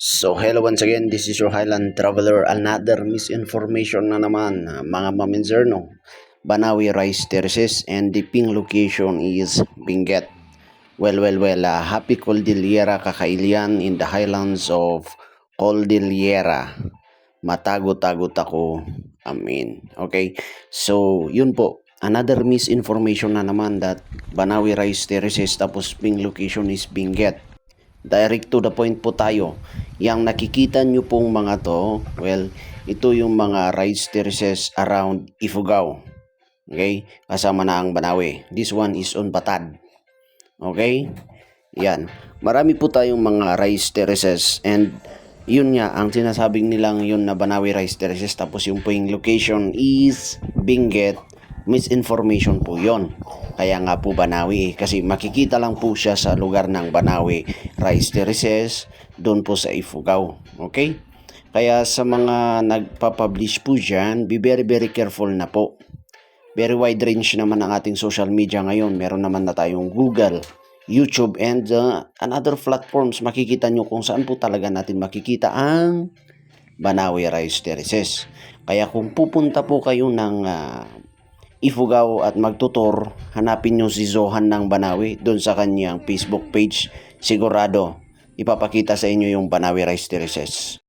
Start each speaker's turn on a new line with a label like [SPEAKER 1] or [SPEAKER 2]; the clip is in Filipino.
[SPEAKER 1] So hello once again, this is your Highland Traveler. Another misinformation na naman mga maminzerno. Banawi Rice Terraces and the ping location is Benguet. Happy Cordillera Kakailian in the highlands of Cordillera. Matagot-tagot ako. Amen. Okay, so yun po. Another misinformation na naman that Banawi Rice Terraces tapos ping location is Benguet. Direct to the point po tayo. Yang nakikita nyo pong mga to, well, ito yung mga rice terraces around Ifugao. Okay? Kasama na ang Banawe. This one is on Batad. Okay? Yan. Marami po tayong mga rice terraces and yun nga, ang sinasabing nilang yun na Banawe rice terraces tapos yung pong location is Benguet. Misinformation po yon. Kaya nga po Banawi kasi makikita lang po siya sa lugar ng Banawi Rice Terraces doon po sa Ifugao. Okay? Kaya sa mga nagpapublish po dyan, be very careful na po. Very wide range naman ang ating social media ngayon. Meron naman na tayong Google, YouTube, and other platforms. Makikita nyo kung saan po talaga natin makikita ang Banawi Rice Terraces. Kaya kung pupunta po kayo ng Ifugao at magtutor, hanapin nyo si Zohan ng Banawi doon sa kanyang Facebook page. Sigurado, ipapakita sa inyo yung Banawi Rice Terraces.